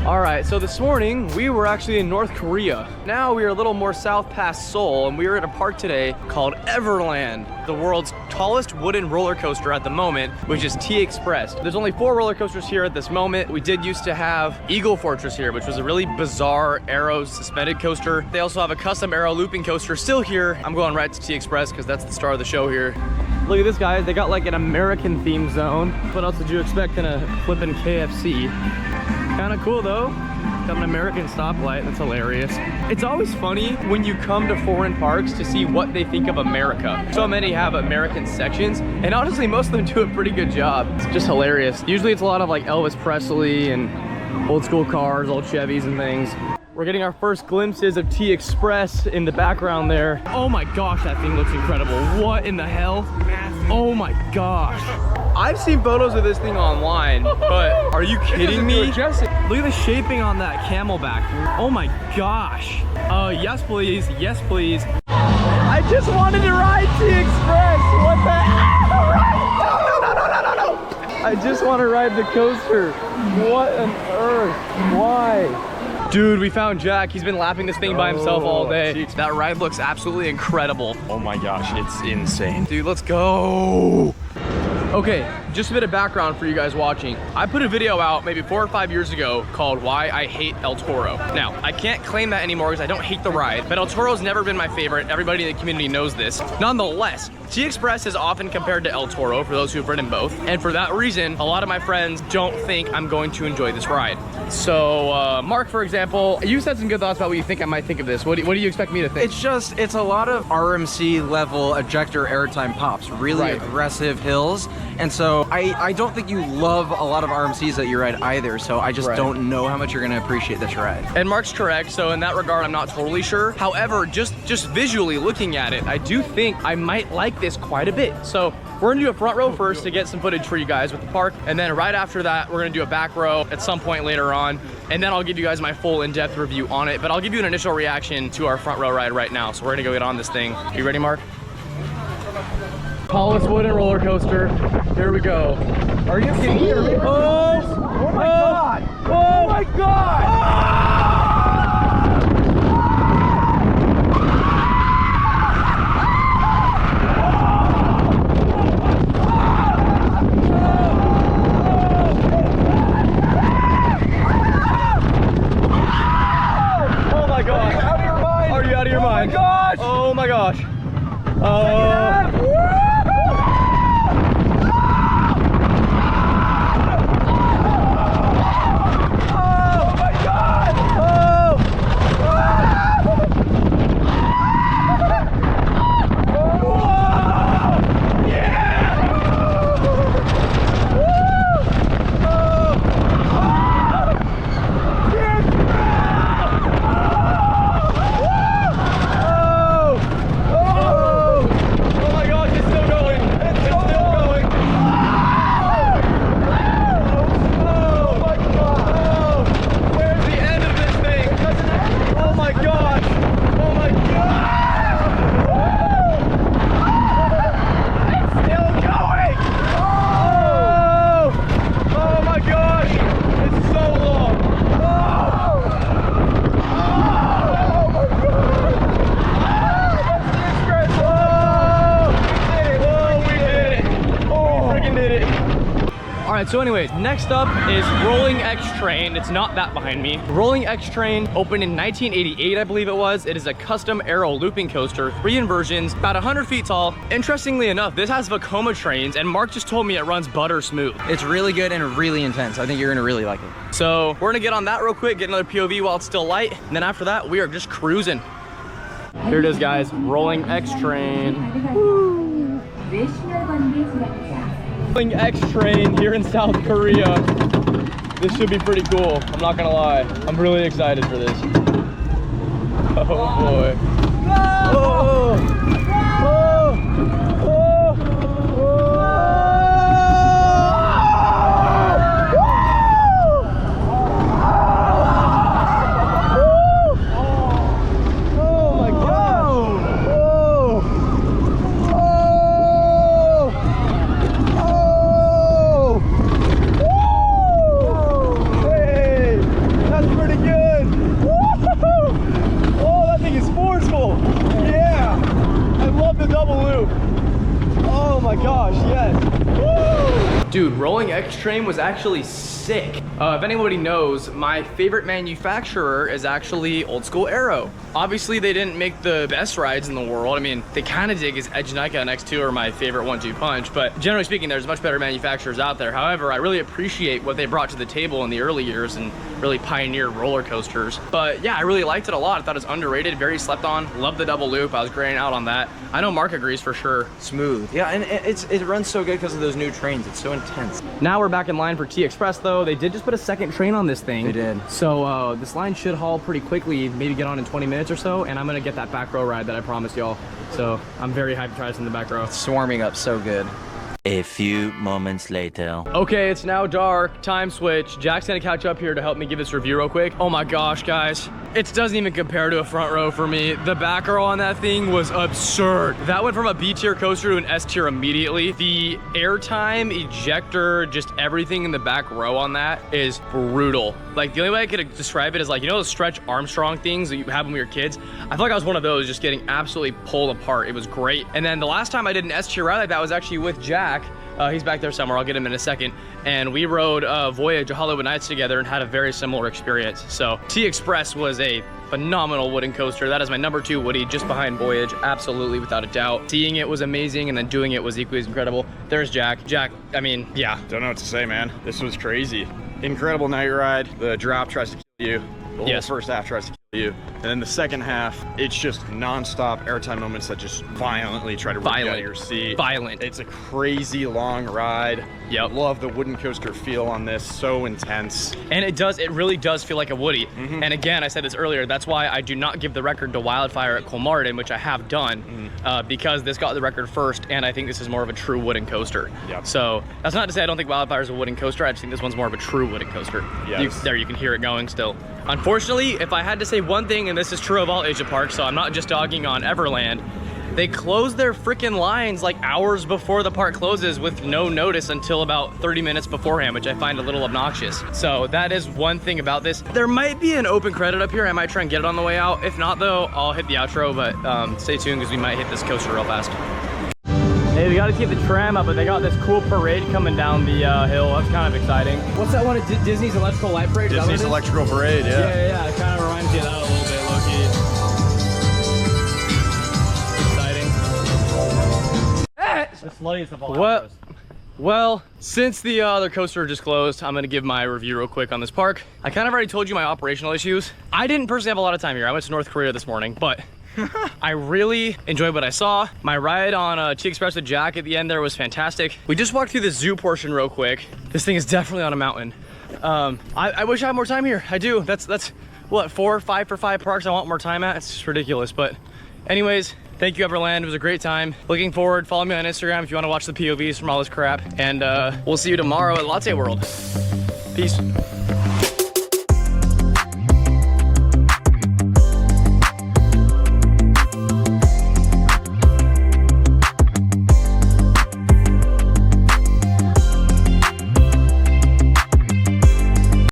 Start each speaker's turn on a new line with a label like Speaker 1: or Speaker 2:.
Speaker 1: All right, so this morning we were actually in North Korea. Now we are a little more south past Seoul, and we were at a park today called Everland, the world's tallest wooden roller coaster at the moment, which is T-Express. There's only 4 roller coasters here at this moment. We did used to have Eagle Fortress here, which was a really bizarre arrow suspended coaster. They also have a custom arrow looping coaster still here. I'm going right to T-Express because that's the star of the show here. Look at this, guys. They got like an American theme zone. What else did you expect in a flippin' KFC? Kind of cool though. Got an American stoplight. That's hilarious. It's always funny when you come to foreign parks to see what they think of America. So many have American sections, and honestly, most of them do a pretty good job. It's just hilarious. Usually it's a lot of like Elvis Presley and old school cars, old Chevys and things. We're getting our first glimpses of T-Express in the background there. Oh my gosh, that thing looks incredible. What in the hell? Oh my gosh. I've seen photos of this thing online, but are you kidding me? Look at the shaping on that camelback. Oh my gosh. Yes please, yes please. I just wanted to ride T-Express. What the hell? No. I just want to ride the coaster. What on earth? Why? Dude, we found Jack. He's been lapping this thing by himself all day. Geez. That ride looks absolutely incredible. Oh my gosh, it's insane. Dude, let's go. Okay, just a bit of background for you guys watching. I put a video out maybe 4 or 5 years ago called Why I Hate El Toro. Now, I can't claim that anymore because I don't hate the ride, but El Toro's never been my favorite. Everybody in the community knows this. Nonetheless, T-Express is often compared to El Toro for those who've ridden both. And for that reason, a lot of my friends don't think I'm going to enjoy this ride. So, Mark, for example, you said some good thoughts about what you think I might think of this. What do you expect me to think?
Speaker 2: It's a lot of RMC level ejector airtime pops, really aggressive hills. And so I don't think you love a lot of RMCs that you ride either. So I just don't know how much you're gonna appreciate this ride.
Speaker 1: And Mark's correct. So in that regard, I'm not totally sure. However, just visually looking at it, I do think I might like this quite a bit. So we're gonna do a front row first to get some footage for you guys with the park. And then right after that, we're gonna do a back row at some point later on. And then I'll give you guys my full in-depth review on it. But I'll give you an initial reaction to our front row ride right now. So we're gonna go get on this thing. You ready, Mark? Tallest wooden roller coaster. Here we go. Are you kidding me? Oh my god! Oh my god! Oh my gosh! Out of your mind! Are you out of your mind? Oh my gosh! Oh my gosh! So anyways, next up is Rolling X Train. It's not that behind me. Rolling X Train opened in 1988, I believe it was. It is a custom aero looping coaster, 3 inversions, about 100 feet tall. Interestingly enough, this has Vekoma trains, and Mark just told me it runs butter smooth.
Speaker 2: It's really good and really intense. I think you're gonna really like it.
Speaker 1: So we're gonna get on that real quick, get another POV while it's still light, and then after that, we are just cruising. Here it is, guys, Rolling X Train. Woo. Rolling X Train here in South Korea. This should be pretty cool, I'm not gonna lie. I'm really excited for this. Oh boy. Oh. Dude, Rolling X Train was actually sick. If anybody knows, my favorite manufacturer is actually Old School Aero. Obviously, they didn't make the best rides in the world. I mean, they kind of dig his Edge Nika and X2 are my favorite 1-2 punch, but generally speaking, there's much better manufacturers out there. However, I really appreciate what they brought to the table in the early years and really pioneered roller coasters. But yeah, I really liked it a lot. I thought it was underrated, very slept on. Loved the double loop. I was graying out on that. I know Mark agrees for sure.
Speaker 2: Smooth. Yeah, and it runs so good because of those new trains. It's so intense.
Speaker 1: Now we're back in line for T-Express though. They did just put a second train on this thing.
Speaker 2: They did.
Speaker 1: So this line should haul pretty quickly, maybe get on in 20 minutes or so, and I'm gonna get that back row ride that I promised y'all. So I'm very hyped to try this in the back row.
Speaker 2: It's swarming up so good.
Speaker 3: A few moments later.
Speaker 1: Okay, it's now dark, time switch. Jack's gonna catch up here to help me give this review real quick. Oh my gosh, guys. It doesn't even compare to a front row for me. The back row on that thing was absurd. That went from a B tier coaster to an S tier immediately. The airtime, ejector, just everything in the back row on that is brutal. Like the only way I could describe it is like, you know those Stretch Armstrong things that you have when we were kids? I feel like I was one of those just getting absolutely pulled apart. It was great. And then the last time I did an S tier ride like that was actually with Jack. He's back there somewhere, I'll get him in a second. And we rode Voyage Hollywood Nights together and had a very similar experience. So T-Express was a phenomenal wooden coaster. That is my number 2 Woody, just behind Voyage, absolutely, without a doubt. Seeing it was amazing, and then doing it was equally as incredible. There's Jack. Jack, I mean, yeah.
Speaker 4: Don't know what to say, man. This was crazy. Incredible night ride. The drop tries to kill you. The whole first half tries to kill you. And then the second half, it's just non-stop airtime moments that just violently try to rip you out of your seat.
Speaker 1: Violent.
Speaker 4: It's a crazy long ride.
Speaker 1: Yep.
Speaker 4: Love the wooden coaster feel on this. So intense.
Speaker 1: And it really does feel like a Woody. And again, I said this earlier, that's why I do not give the record to Wildfire at Colmartin, which I have done, because this got the record first, and I think this is more of a true wooden coaster.
Speaker 4: Yep.
Speaker 1: So that's not to say I don't think Wildfire is a wooden coaster. I just think this one's more of a true wooden coaster.
Speaker 4: Yes.
Speaker 1: There, you can hear it going still. Unfortunately, if I had to say one thing, and this is true of all Asia parks, so I'm not just dogging on Everland, they close their freaking lines like hours before the park closes with no notice until about 30 minutes beforehand, which I find a little obnoxious. So that is one thing about this. There might be an open credit up here. I might try and get it on the way out. If not though, I'll hit the outro, but stay tuned because we might hit this coaster real fast. Hey, we gotta keep the tram up, but they got this cool parade coming down the hill. That's kind of exciting. What's that one? Disney's Electrical Light Parade?
Speaker 4: Disney's Electrical Parade, yeah.
Speaker 1: Yeah. It kind of reminds me of that a little bit, low-key. Exciting. The sluttiest of all. Well, since the other coaster just closed, I'm gonna give my review real quick on this park. I kind of already told you my operational issues. I didn't personally have a lot of time here. I went to North Korea this morning, but I really enjoyed what I saw. My ride on T-Express with Jack at the end there was fantastic. We just walked through the zoo portion real quick. This thing is definitely on a mountain. I wish I had more time here. I do. That's what, 4 or 5 for 5 parks I want more time at? It's just ridiculous. But anyways, thank you, Everland. It was a great time. Looking forward. Follow me on Instagram if you want to watch the POVs from all this crap. And we'll see you tomorrow at Latte World. Peace.